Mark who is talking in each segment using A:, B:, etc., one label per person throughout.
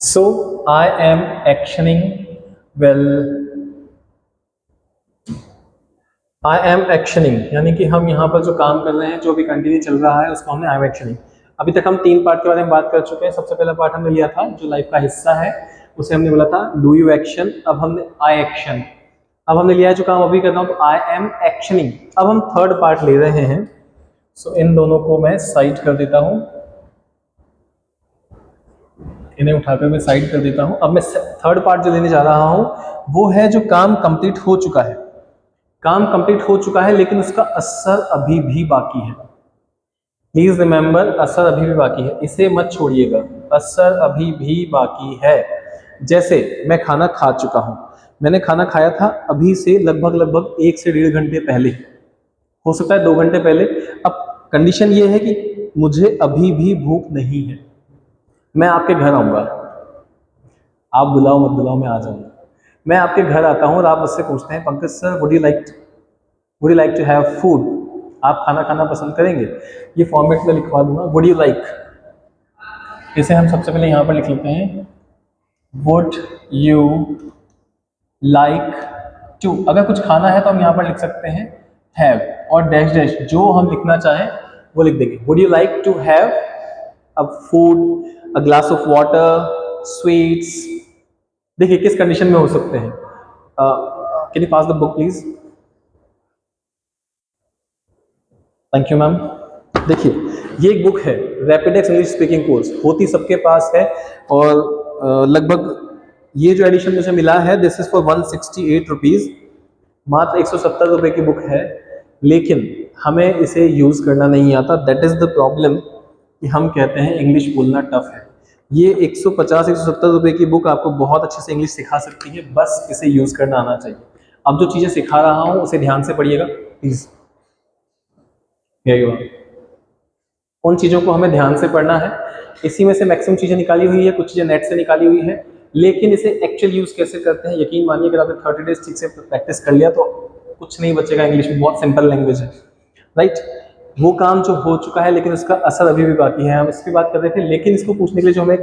A: So I am actioning well. I am actioning यानी कि हम यहाँ पर जो काम कर रहे हैं, जो भी कंटिन्यू चल रहा है, उसको हमने आई एम एक्शनिंग। अभी तक हम 3 पार्ट के बारे में बात कर चुके हैं। सबसे पहला पार्ट हमने लिया था जो लाइफ का हिस्सा है, उसे हमने बोला था डू यू एक्शन। अब हमने आई एक्शन, अब हमने लिया है जो काम अभी कर रहा हूँ, तो आई एम एक्शनिंग। अब हम थर्ड पार्ट ले रहे हैं। सो इन दोनों को मैं साइड कर देता हूँ, इन्हें उठाकर मैं साइड कर देता हूँ। अब मैं थर्ड पार्ट जो लेने जा रहा हूँ वो है जो काम कंप्लीट हो चुका है। काम कंप्लीट हो चुका है लेकिन उसका असर अभी भी बाकी है। प्लीज रिमेंबर, असर अभी भी बाकी है, इसे मत छोड़िएगा। असर अभी भी बाकी है। जैसे मैं खाना खा चुका हूं, मैंने खाना खाया था अभी से लगभग 1 से 1.5 घंटे पहले, हो सकता है 2 घंटे पहले। अब कंडीशन ये है कि मुझे अभी भी भूख नहीं है। मैं आपके घर आऊंगा, आप बुलाओ मत बुलाओ, मैं आ जाऊंगा। मैं आपके घर आता हूँ और आप मुझसे पूछते हैं Pankaj sir would you like to have food, आप खाना खाना पसंद करेंगे? ये फॉर्मेट में लिखवा दूंगा, वुड यू लाइक। इसे हम सबसे पहले यहाँ पर लिख लेते हैं, वुड यू लाइक टू। अगर कुछ खाना है तो हम यहाँ पर लिख सकते हैं हैव, और डैश डैश जो हम लिखना चाहें वो लिख देंगे। Would you like to have अब food, a glass of water, sweets. देखिए किस कंडीशन में हो सकते हैं। Can you pass the book please? Thank you ma'am. देखिए ये एक बुक है, रैपिडेक्स इंग्लिश स्पीकिंग कोर्स, होती सबके पास है। और लगभग ये जो एडिशन मुझे मिला है, दिस इज फॉर 168 रुपीज़, मात्र 170 रुपये की बुक है। लेकिन हमें इसे यूज़ करना नहीं आता, दैट इज़ द प्रॉब्लम, कि हम कहते हैं इंग्लिश बोलना टफ है। ये 150-170 रुपये की बुक आपको बहुत अच्छे से इंग्लिश सिखा सकती है, बस इसे यूज़ करना आना चाहिए। अब जो चीज़ें सिखा रहा हूँ उसे ध्यान से पढ़िएगा प्लीज़। उन चीज़ों को हमें ध्यान से पढ़ना है। इसी में से मैक्सिमम चीज़ें निकाली हुई है, कुछ चीज़ें नेट से निकाली हुई है, लेकिन इसे एक्चुअल यूज़ कैसे करते हैं, यकीन मानिए अगर आपने 30 डेज ठीक से प्रैक्टिस कर लिया तो कुछ नहीं बचेगा। इंग्लिश में बहुत सिंपल लैंग्वेज है, राइट। वो काम जो हो चुका है लेकिन उसका असर अभी भी बाकी है, हम इसकी बात कर रहे थे। लेकिन इसको पूछने के लिए जो हमें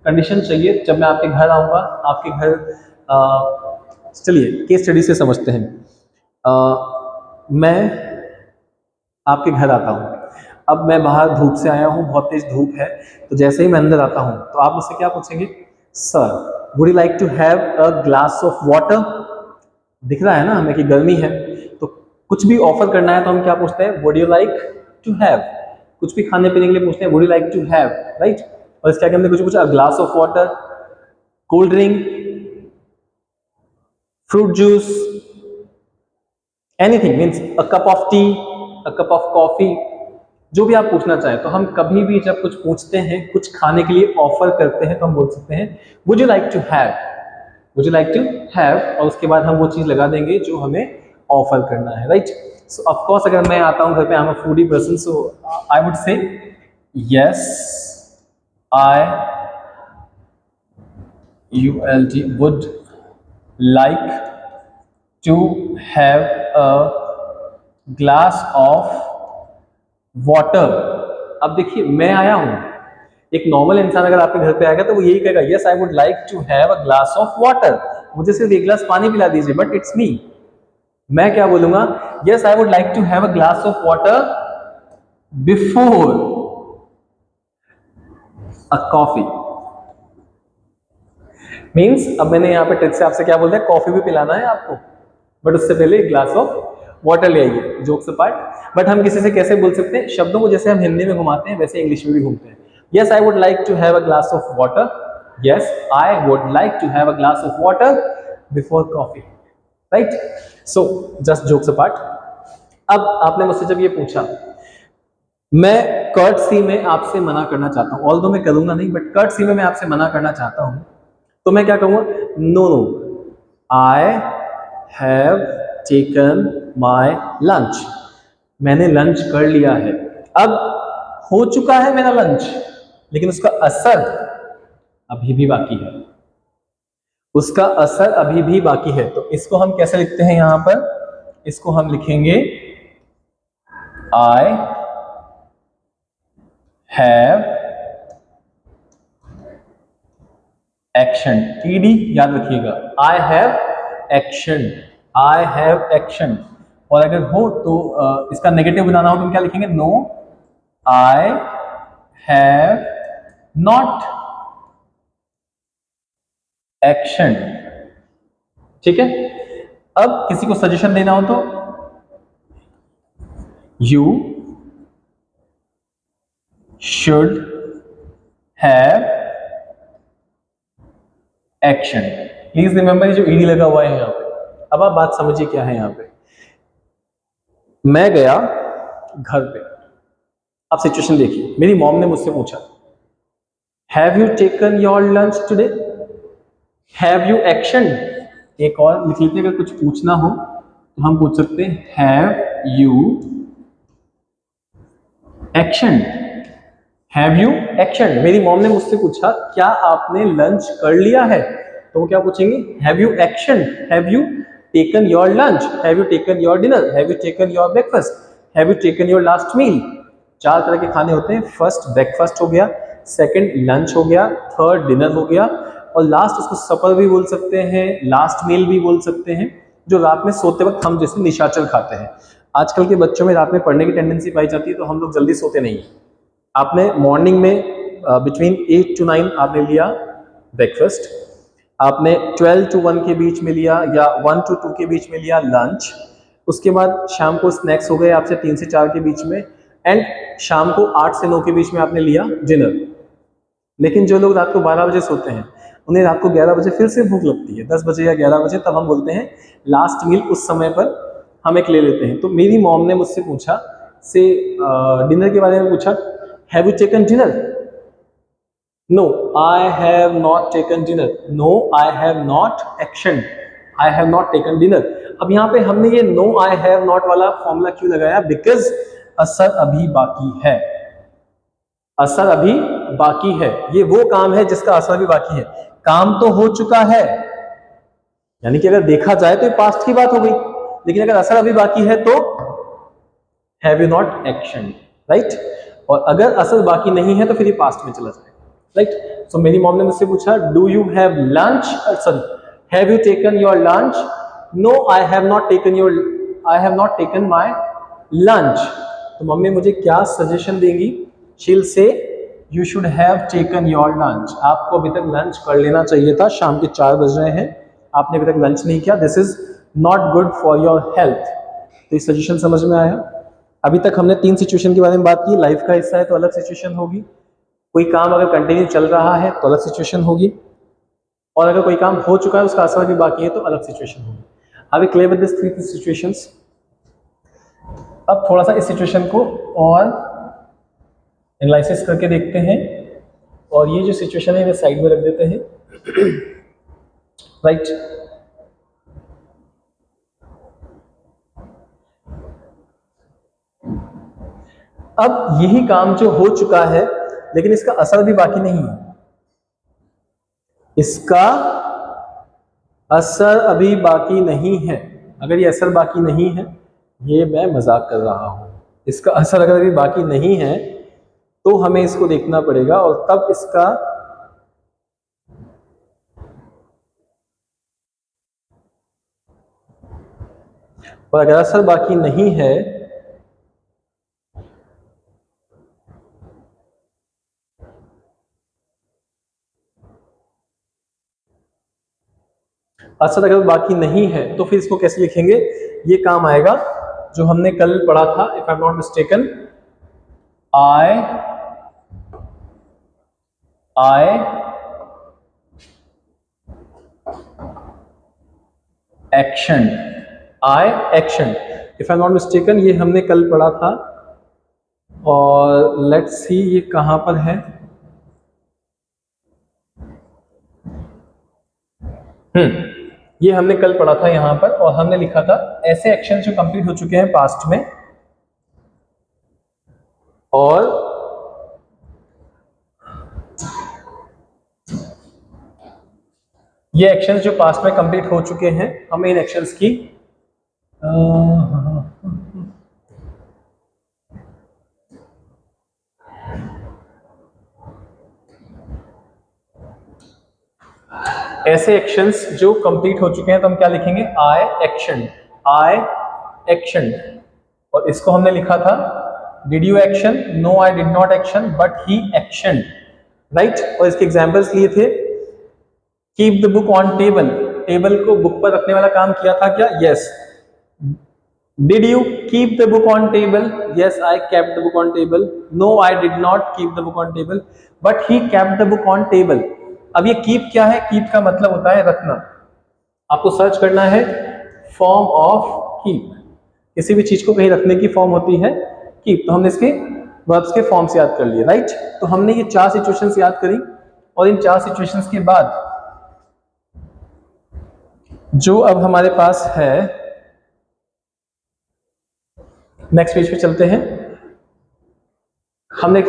A: कंडीशन चाहिए, जब मैं आपके घर आऊँगा, आपके घर चलिए केस स्टडी से समझते हैं। मैं आपके घर आता हूँ, अब मैं बाहर धूप से आया हूँ, बहुत तेज धूप है, तो जैसे ही मैं अंदर आता हूँ तो आप मुझसे क्या पूछेंगे? Sir would you like to have a glass of water. दिख रहा है ना हमें कि गर्मी है, तो कुछ भी ऑफर करना है तो हम क्या पूछते हैं? Would you like to have. कुछ भी खाने पीने के लिए पूछते हैं, would you like to have, right. और इसके आगे हमने कुछ पूछा, glass of water, cold drink, fruit juice, anything, means a cup of tea, a cup of coffee, जो भी आप पूछना चाहें। तो हम कभी भी जब कुछ पूछते हैं, कुछ खाने के लिए ऑफर करते हैं, तो हम बोल सकते हैं would you like to have, would you like to have, और उसके बाद हम वो चीज़ लगा देंगे जो हमें ऑफर करना है, राइट। सो ऑफ कोर्स अगर मैं आता हूँ घर पे, आई am a foodie person, so I would say yes I ULD would like to have a glass of water. अब देखिए मैं आया हूं, एक नॉर्मल इंसान अगर आपके घर पे आएगा तो वो यही कहेगा, yes I would like to have a glass of water, मुझे सिर्फ एक गिलास पानी पिला दीजिए, बट इट्स मी। मैं क्या बोलूंगा? Yes I would like to have a glass of water before a coffee. Means अब मैंने यहाँ पे ट्रिक से आपसे क्या बोल दिया, कॉफी भी पिलाना है आपको, बट उससे पहले एक ग्लास ऑफ वाटर ले आइए। जोक्स अपार्ट, बट हम किसी से कैसे बोल सकते हैं शब्दों को, जैसे हम हिंदी में घुमाते हैं वैसे इंग्लिश में भी घूमते हैं। Yes I would like to have a glass of water, yes I would like to have a glass of water before coffee, right. So just jokes apart. अब आपने मुझसे जब ये पूछा, मैं कर्टसी में आपसे मना करना चाहता हूँ, ऑल्दो मैं करूंगा नहीं, बट कर्टसी में मैं आपसे मना करना चाहता हूँ, तो मैं क्या कहूंगा? No no, I have taken my lunch, मैंने लंच कर लिया है। अब हो चुका है मेरा लंच, लेकिन उसका असर अभी भी बाकी है, उसका असर अभी भी बाकी है। तो इसको हम कैसे लिखते हैं? यहां पर इसको हम लिखेंगे आई हैव एक्शन, ईडी याद रखिएगा, I have action, I have action. और अगर हो तो इसका नेगेटिव बनाना हो तो हम क्या लिखेंगे, no I have not action. ठीक है, अब किसी को सजेशन देना हो तो you should have action. Please remember ये जो ईडी लगा हुआ है यहाँ पे। अब आप बात समझिए क्या है यहाँ पे। मैं गया घर पे, अब सिचुएशन देखिए, मेरी मॉम ने मुझसे पूछा have you taken your lunch today, have you action. एक और लिख लीजिए, अगर कुछ पूछना हो तो हम पूछ सकते हैं have you action, have you action. मेरी मॉम ने मुझसे पूछा क्या आपने लंच कर लिया है, तो वो क्या पूछेंगे, have you action, have you taken your lunch, have you taken your dinner, have you taken your breakfast, have you taken your last meal. चार तरह के खाने होते हैं, फर्स्ट ब्रेकफास्ट हो गया, सेकंड लंच हो गया, थर्ड डिनर हो गया, और लास्ट उसको सपर भी बोल सकते हैं, लास्ट मील भी बोल सकते हैं, जो रात में सोते वक्त हम जैसे निशाचर खाते हैं। आजकल के बच्चों में रात में पढ़ने की टेंडेंसी पाई जाती है, तो हम लोग जल्दी सोते नहीं। आपने मॉर्निंग में बिटवीन 8 to 9 आपने लिया ब्रेकफास्ट, आपने 12 to 1 के बीच में लिया या 1 to 2 के बीच में लिया लंच, उसके बाद शाम को स्नैक्स हो गए आपसे 3 से 4 के बीच में, एंड शाम को 8 से 9 के बीच में आपने लिया डिनर। लेकिन जो लोग रात को 12 बजे सोते हैं, उन्हें रात को 11 बजे फिर से भूख लगती है, 10 बजे या 11 बजे, तब हम बोलते हैं लास्ट मील उस समय पर हम एक ले लेते हैं। तो मेरी मॉम ने मुझसे पूछा से डिनर के बारे में पूछा, have you taken dinner, no I have not taken dinner, no I have not action, I have not taken dinner. अब यहाँ पे हमने ये नो आई हैव नॉट वाला फॉर्मूला क्यों लगाया, बिकॉज असर अभी बाकी है, असर अभी बाकी है। ये वो काम है जिसका असर भी बाकी है, काम तो हो चुका है, यानी कि अगर देखा जाए तो ये पास्ट की बात हो गई, लेकिन अगर असर अभी बाकी है तो have you not action, right. और अगर असर बाकी नहीं है तो फिर ये पास्ट में चला जाएगा, राइट। सो मेरी मॉम ने मुझसे पूछा do you have lunch, sorry have you taken your lunch, no I have not taken your, I have not taken my lunch. तो मम्मी मुझे क्या सजेशन देंगी, she'll say you should have taken your lunch, आपको अभी तक lunch कर लेना चाहिए था, शाम के 4 बज रहे हैं, आपने अभी तक लंच नहीं किया, this is not good for your health. तो ये सजेशन समझ में आया। अभी तक हमने 3 सिचुएशन के बारे में बात की, लाइफ का हिस्सा है तो अलग सिचुएशन होगी, कोई काम अगर कंटिन्यू चल रहा है तो अलग सिचुएशन होगी, और अगर कोई काम हो चुका है उसका असर भी बाकी है तो अलग सिचुएशन होगी। अभी क्लियर विद दिस 3 सिचुएशंस। अब थोड़ा सा इस सिचुएशन को और एनालिसिस करके देखते हैं, और ये जो सिचुएशन है इन्हें साइड में रख देते हैं, राइट। अब यही काम जो हो चुका है लेकिन इसका असर भी बाकी नहीं है, इसका असर अभी बाकी नहीं है। अगर ये असर बाकी नहीं है, ये मैं मजाक कर रहा हूं, इसका असर अगर अभी बाकी नहीं है तो हमें इसको देखना पड़ेगा, और तब इसका और अगर असर बाकी नहीं है असर अगर बाकी नहीं है तो फिर इसको कैसे लिखेंगे, ये काम आएगा जो हमने कल पढ़ा था, if I am not mistaken, I I action, I action, if I am not mistaken, ये हमने कल पढ़ा था, और लेट्स सी ये कहां पर है। ये हमने कल पढ़ा था यहां पर, और हमने लिखा था ऐसे एक्शन जो कंप्लीट हो चुके हैं पास्ट में, और ये एक्शंस जो पास्ट में कंप्लीट हो चुके हैं, हमें इन एक्शंस की ऐसे एक्शंस जो कंप्लीट हो चुके हैं तो हम क्या लिखेंगे, आई एक्शन, आई एक्शन। और इसको हमने लिखा था did you action, no I did not action but he action, right. और इसके एग्जांपल्स लिए थे keep the book on table, table को बुक पर रखने वाला काम किया था क्या, yes. Did you keep the book on table, yes I kept the book on table, no I did not keep the book on table but he kept the book on table. अब ये keep क्या है, keep का मतलब होता है रखना। आपको सर्च करना है फॉर्म ऑफ कीप, किसी भी चीज को कहीं रखने की फॉर्म होती है कीप, तो हमने इसके वर्ब्स के फॉर्म्स याद कर लिए, राइट। तो हमने ये 4 सिचुएशंस याद करी और इन 4 सिचुएशंस के बाद जो अब हमारे पास है, नेक्स्ट पेज पे चलते हैं। हमने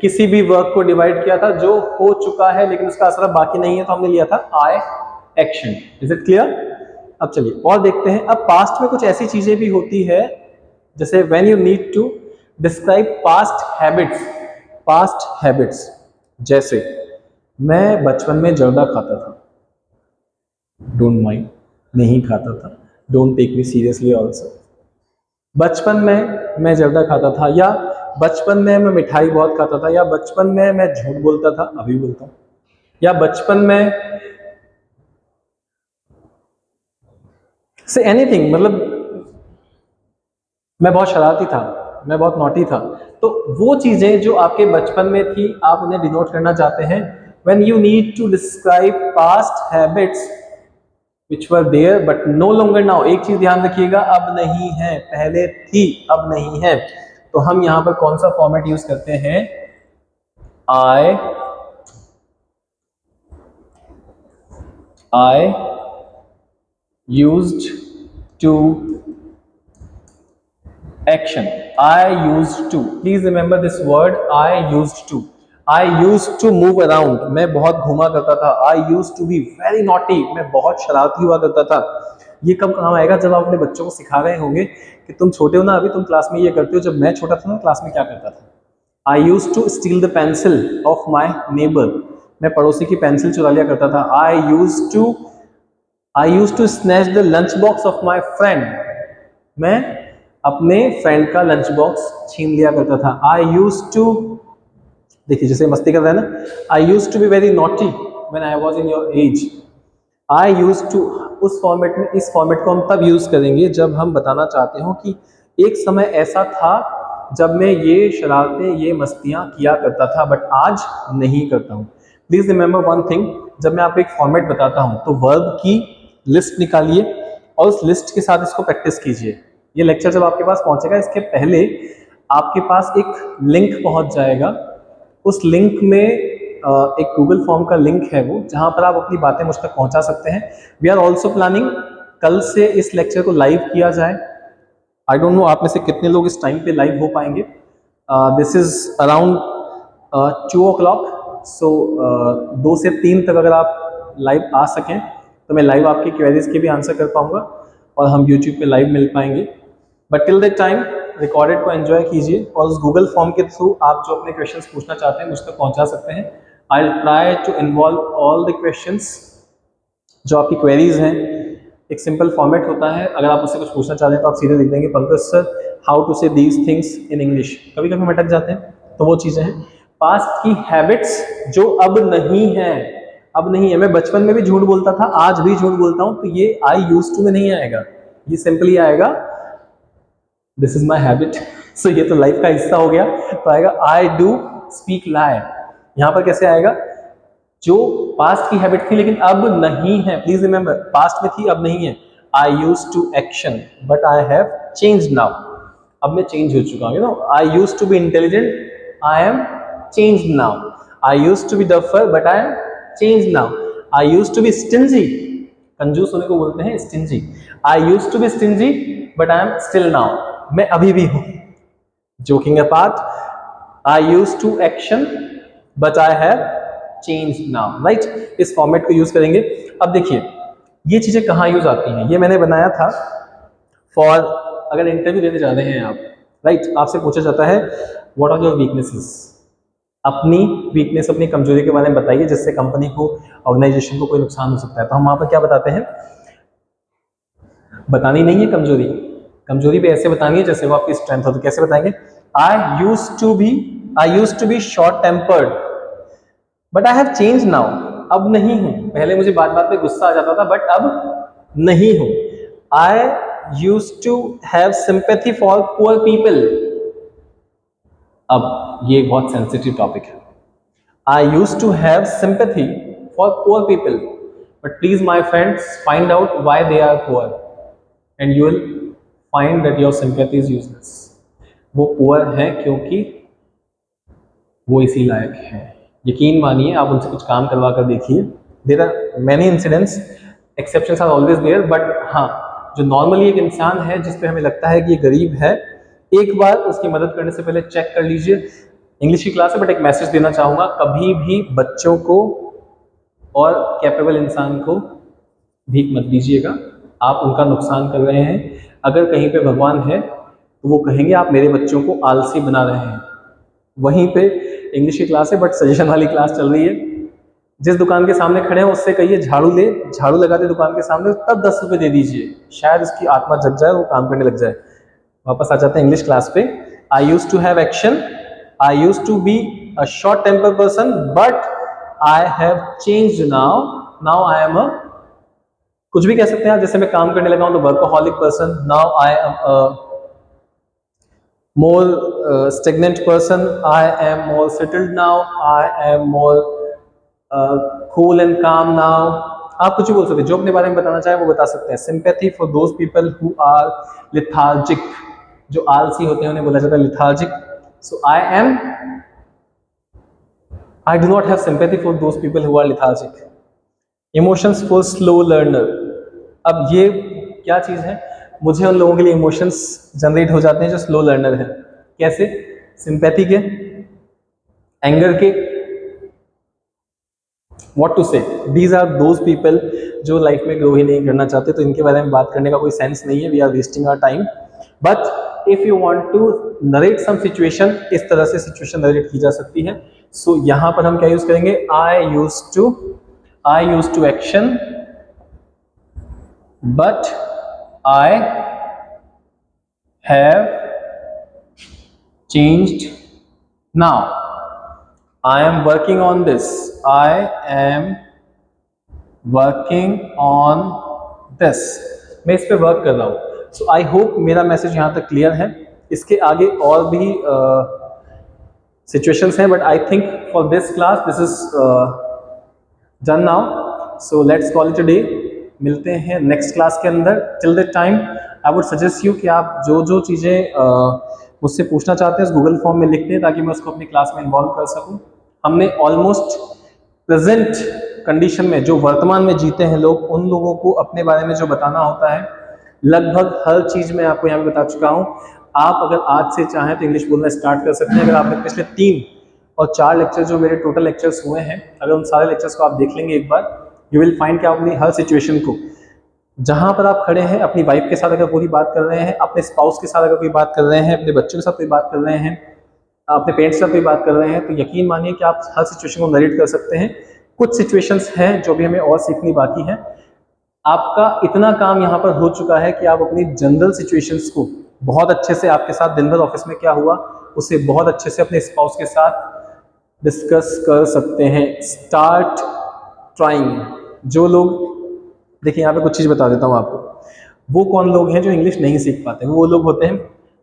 A: किसी भी वर्क को डिवाइड किया था जो हो चुका है लेकिन उसका असर बाकी नहीं है, तो हमने लिया था आई एक्शन। Is it clear? अब चलिए और देखते हैं। अब पास्ट में कुछ ऐसी चीजें भी होती है जैसे when you need to describe past habits, past habits जैसे मैं बचपन में जर्दा खाता था, डोंट माइंड, नहीं खाता था, don't take me seriously also. बचपन में मैं जर्दा खाता था, या बचपन में मैं मिठाई बहुत खाता था, या बचपन में मैं झूठ बोलता था, अभी बोलता हूं, या बचपन में से एनीथिंग, मतलब मैं बहुत शरारती था, मैं बहुत नॉटी था। तो वो चीजें जो आपके बचपन में थी आप उन्हें डिनोट करना चाहते हैं। When you need to describe past habits which were there but no longer now, एक चीज ध्यान रखिएगा, अब नहीं है, पहले थी अब नहीं है। तो हम यहां पर कौन सा फॉर्मेट यूज करते हैं, I used to action, I used to, please remember this word, I used to, I used to move around, मैं बहुत घूमा करता था, I used to be very naughty, मैं बहुत शरारती हुआ करता था। ये कब काम आएगा, जब आप अपने बच्चों को सिखा रहे होंगे कि तुम छोटे हो ना, अभी तुम क्लास में ये करते हो, जब मैं छोटा था ना क्लास में क्या करता था। I used to steal the pencil of my neighbor, मैं पड़ोसी की पेंसिल चुरा लिया करता था। I used to snatch the lunch box of my friend, मैं अपने फ्रेंड का लंच बॉक्स छीन लिया करता था। I used to, देखिए जैसे मस्ती कर रहे हैं ना, I used to be very naughty when I was in your age, I used to, उस फॉर्मेट में, इस फॉर्मेट को हम तब यूज करेंगे जब हम बताना चाहते हो कि एक समय ऐसा था जब मैं ये शरारतें, ये मस्तियां किया करता था बट आज नहीं करता हूँ। प्लीज रिमेंबर वन थिंग, जब मैं आपको एक फॉर्मेट बताता हूँ तो वर्ब की लिस्ट निकालिए और उस लिस्ट के साथ इसको प्रैक्टिस कीजिए। ये लेक्चर जब आपके पास पहुंचेगा इसके पहले आपके पास एक लिंक पहुंच जाएगा, उस लिंक में एक गूगल फॉर्म का लिंक है वो, जहां पर आप अपनी बातें मुझ तक पहुंचा सकते हैं। वी आर ऑल्सो प्लानिंग कल से इस लेक्चर को लाइव किया जाए। आई डोंट नो आप में से कितने लोग इस टाइम पे लाइव हो पाएंगे। दिस इज अराउंड 2 o'clock, सो 2 से 3 तक अगर आप लाइव आ सकें तो मैं लाइव आपकी क्वेरीज के भी आंसर कर पाऊंगा और हम यूट्यूब पे लाइव मिल पाएंगे। But till that time recorded को एंजॉय कीजिए और उस गूगल फॉर्म के थ्रू आप जो अपने क्वेश्चंस पूछना चाहते हैं मुझ तक पहुंचा सकते हैं। I will try to involve all the questions जो आपकी क्वेरीज हैं। एक सिंपल फॉर्मेट होता है, अगर आप उससे कुछ पूछना चाहते हैं तो आप सीधे लिख देंगे पंकज सर हाउ टू से दीज थिंग्स इन इंग्लिश। कभी कभी अटक जाते हैं, तो वो चीज़ें हैं पास्ट की हैबिट्स जो अब नहीं है, अब नहीं है। मैं बचपन में भी झूठ बोलता था, आज भी झूठ बोलता हूं, तो ये आई यूज्ड टू में नहीं आएगा, ये सिंपली आएगा दिस इज माई हैबिट। सो ये तो लाइफ का हिस्सा हो गया, तो आएगा आई डू स्पीक लाई। यहां पर कैसे आएगा, जो पास्ट की हैबिट थी लेकिन अब नहीं है, प्लीज रिमेंबर पास्ट में थी अब नहीं है। I use to action but I have change now, अब मैं चेंज हो चुका हूं। You know, I use to be intelligent, I am change now. I use to be duffer but I am change now. I use to be stingy, कंजूस होने को बोलते हैं stingy. I use to be stingy but I am still now, मैं अभी भी हूं। Joking apart, I use to action but I have change now, right. इस फॉर्मेट को यूज करेंगे। अब देखिए ये चीजें कहाँ यूज आती हैं, ये मैंने बनाया था फॉर, अगर इंटरव्यू देने जा रहे हैं आप, राइट, आपसे पूछा जाता है व्हाट आर योर वीकनेसेस, अपनी वीकनेस, अपनी कमजोरी के बारे में बताइए जिससे कंपनी को ऑर्गेनाइजेशन को कोई नुकसान हो सकता है। तो हम वहाँ पर क्या बताते हैं, बतानी नहीं है कमजोरी, कमजोरी भी ऐसे बतानी है जैसे वो आपकी स्ट्रेंथ हो। तो कैसे बताएंगे, I use to be short tempered but I have change now, अब नहीं हूं, पहले मुझे बात बात पे गुस्सा आ जाता था बट अब नहीं हूं। I use to have sympathy for poor people, अब ये बहुत सेंसिटिव टॉपिक है। I use to have sympathy for poor people but please my friends find out why they are poor and you will find that your sympathy is useless. वो poor है क्योंकि वो इसी लायक है। यकीन मानिए, आप उनसे कुछ काम करवा कर देखिए, there are many incidents, exceptions are always there, but हाँ, जो नॉर्मली एक इंसान है जिस पे हमें लगता है कि ये गरीब है, एक बार उसकी मदद करने से पहले चेक कर लीजिए। इंग्लिश की क्लास है बट एक मैसेज देना चाहूँगा, कभी भी बच्चों को और कैपेबल इंसान को भीख मत दीजिएगा, आप उनका नुकसान कर रहे हैं। अगर कहीं पे भगवान है तो वो कहेंगे आप मेरे बच्चों को आलसी बना रहे हैं। वहीं पे इंग्लिश की क्लास है बट सजेशन वाली क्लास चल रही है, जिस दुकान के सामने खड़े हैं उससे कहिए झाड़ू ले, झाड़ू लगा दे दुकान के सामने, तब 10 रुपये दे दीजिए, शायद उसकी आत्मा जग जाए, वो काम करने लग जाए। वापस आ जाते हैं इंग्लिश क्लास पे। I use to have action, I use to be a short temper person but I have changed now, now I am a, कुछ भी कह सकते हैं आप, जैसे मैं काम करने लगा हूं तो workaholic person, now I am a more stagnant person, I am more settled now, I am more cool and calm now। आप कुछ भी बोल सकते हैं, जो अपने बारे में बताना चाहे वो बता सकते हैं। Sympathy for those people who are lethargic, जो आलसी होते हैं उन्हें बोला जाता है lethargic. So I do not have sympathy for those people who are lethargic. Emotions for slow learner, अब ये क्या चीज है, मुझे उन लोगों के लिए इमोशंस जनरेट हो जाते हैं जो स्लो लर्नर है। कैसे, सिंपैथी के, एंगर के, व्हाट टू से, दीज आर दोज पीपल जो लाइफ में ग्रो ही नहीं करना चाहते, तो इनके बारे में बात करने का कोई सेंस नहीं है, we are wasting our time. But if you want to narrate some situation, इस तरह से सिचुएशन नरेट की जा सकती है। सो यहां पर हम क्या यूज करेंगे, I use to action but I have changed now, I am working on this, I am working on this, मैं इस पे वर्क कर रहा हूँ। सो आई होप मेरा मैसेज यहाँ तक क्लियर है। इसके आगे और भी सिचुएशंस हैं but I think for this class this is done now. So let's call it a day, मिलते हैं नेक्स्ट क्लास के अंदर। Till that time I would suggest you कि आप जो जो चीज़ें मुझसे पूछना चाहते हैं उस गूगल फॉर्म में लिख दें ताकि मैं उसको अपनी क्लास में इन्वॉल्व कर सकूं। हमने ऑलमोस्ट प्रेजेंट कंडीशन में जो वर्तमान में जीते हैं लोग, उन लोगों को अपने बारे में जो बताना होता है, लगभग हर चीज़ में आपको यहाँ पे बता चुका हूँ। आप अगर आज से चाहें तो इंग्लिश बोलना स्टार्ट कर सकते हैं। अगर आपने पिछले 3 और 4 लेक्चर जो मेरे टोटल लेक्चर्स हुए हैं, अगर उन सारे लेक्चर्स को आप देख लेंगे एक बार, यू विल फाइंड कि आप अपनी हर सिचुएशन को, जहां पर आप खड़े हैं, अपनी वाइफ के साथ अगर पूरी बात कर रहे हैं, अपने स्पाउस के साथ अगर कोई बात कर रहे हैं, अपने बच्चों के साथ कोई बात कर रहे हैं, अपने पेरेंट्स के साथ कोई बात कर रहे हैं, तो यकीन मानिए कि आप हर सिचुएशन को नरेट कर सकते हैं। कुछ सिचुएशंस हैं जो भी हमें और सीखनी बाकी है। आपका इतना काम यहाँ पर हो चुका है कि आप अपनी जनरल सिचुएशंस को बहुत अच्छे से, आपके साथ दिन भर ऑफिस में क्या हुआ उसे बहुत अच्छे से अपने स्पाउस के साथ डिस्कस कर सकते हैं। Start trying. जो लोग, देखिए यहाँ पे कुछ चीज़ बता देता हूँ आपको, वो कौन लोग हैं जो इंग्लिश नहीं सीख पाते, वो लोग होते हैं,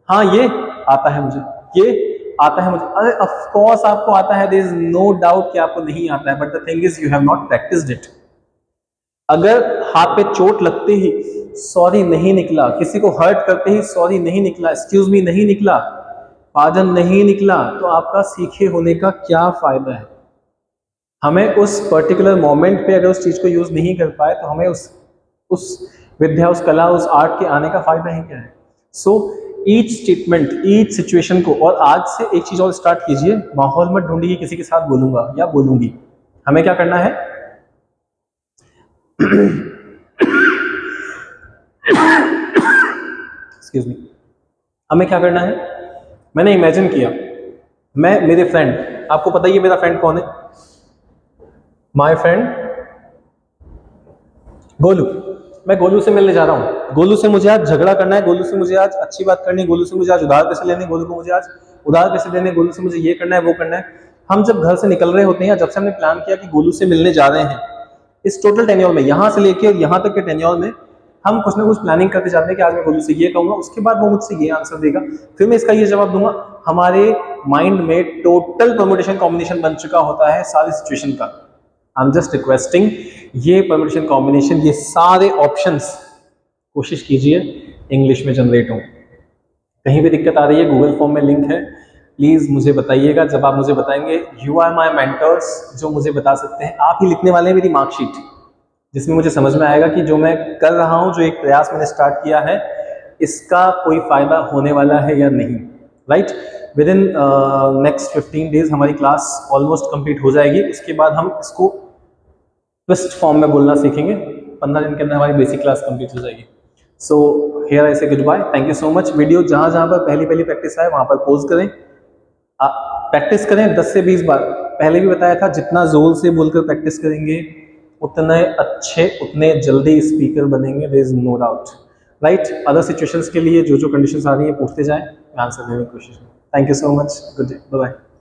A: हाँ ये आता है मुझे, ये आता है मुझे, अरे ऑफ कोर्स आपको आता है, देयर इज नो डाउट कि आपको नहीं आता है, but the thing is you have not practised it. अगर हाथ पे चोट लगते ही सॉरी नहीं निकला, किसी को हर्ट करते ही सॉरी नहीं निकला, एक्सक्यूज मी नहीं निकला, पार्डन नहीं निकला, तो आपका सीखे होने का क्या फायदा है। हमें उस पर्टिकुलर मोमेंट पे अगर उस चीज को यूज नहीं कर पाए तो हमें उस विद्या, उस कला, उस आर्ट के आने का फायदा ही क्या है। So each statement, each situation को, और आज से एक चीज और स्टार्ट कीजिए, माहौल मत ढूंढिए किसी के साथ बोलूंगा या बोलूंगी। हमें क्या करना है, एक्सक्यूज मी, हमें क्या करना है, मैंने इमेजिन किया, मैं, मेरे फ्रेंड, आपको पता ही है मेरा फ्रेंड कौन है, माय फ्रेंड गोलू, मैं गोलू से मिलने जा रहा हूँ। गोलू से मुझे आज झगड़ा करना है, गोलू से मुझे आज अच्छी बात करनी है, गोलू से मुझे आज उधार पैसे लेने, गोलू को मुझे आज उधार पैसे देने, गोलू से मुझे ये करना है वो करना है। हम जब घर से निकल रहे होते हैं, जब से हमने प्लान किया कि गोलू से मिलने जा रहे हैं, इस टोटल टेन्योर में, यहाँ से लेके और यहाँ तक के टेन्योर में हम कुछ ना कुछ प्लानिंग करते जाते हैं कि आज मैं गोलू से ये कहूंगा, उसके बाद वो मुझसे ये आंसर देगा, फिर मैं इसका ये जवाब दूंगा। हमारे माइंड में टोटल परमुटेशन कॉम्बिनेशन बन चुका होता है सारी सिचुएशन का। आई एम जस्ट रिक्वेस्टिंग, ये परमुटेशन कॉम्बिनेशन, ये सारे ऑप्शंस कोशिश कीजिए इंग्लिश में जनरेट हो। कहीं भी दिक्कत आ रही है, गूगल फॉर्म में लिंक है, प्लीज़ मुझे बताइएगा। जब आप मुझे बताएंगे, यू आर माई मेंटर्स, जो मुझे बता सकते हैं। आप ही लिखने वाले हैं मेरी मार्कशीट, जिसमें मुझे समझ में आएगा कि जो मैं कर रहा हूँ, जो एक प्रयास मैंने स्टार्ट किया है, इसका कोई फ़ायदा होने वाला है या नहीं। Right, with in next 15 days हमारी क्लास ऑलमोस्ट कंप्लीट हो जाएगी। उसके बाद हम इसको ट्विस्ट फॉर्म में बोलना सीखेंगे। 15 दिन के अंदर हमारी बेसिक क्लास कंप्लीट हो जाएगी। सो here I say goodbye, thank you so much. Video जहाँ जहाँ पर पहली प्रैक्टिस आए वहाँ पर पॉज करें, प्रैक्टिस करें 10 से 20 बार। पहले भी बताया था, जितना जोर से बोलकर प्रैक्टिस करेंगे उतने अच्छे, उतने जल्दी स्पीकर बनेंगे, there is no doubt. Right, other situations के लिए जो जो कंडीशंस आ रही है पूछते जाएं, मैं आंसर देने की कोशिश करूँ। Thank you so much, good day, bye bye.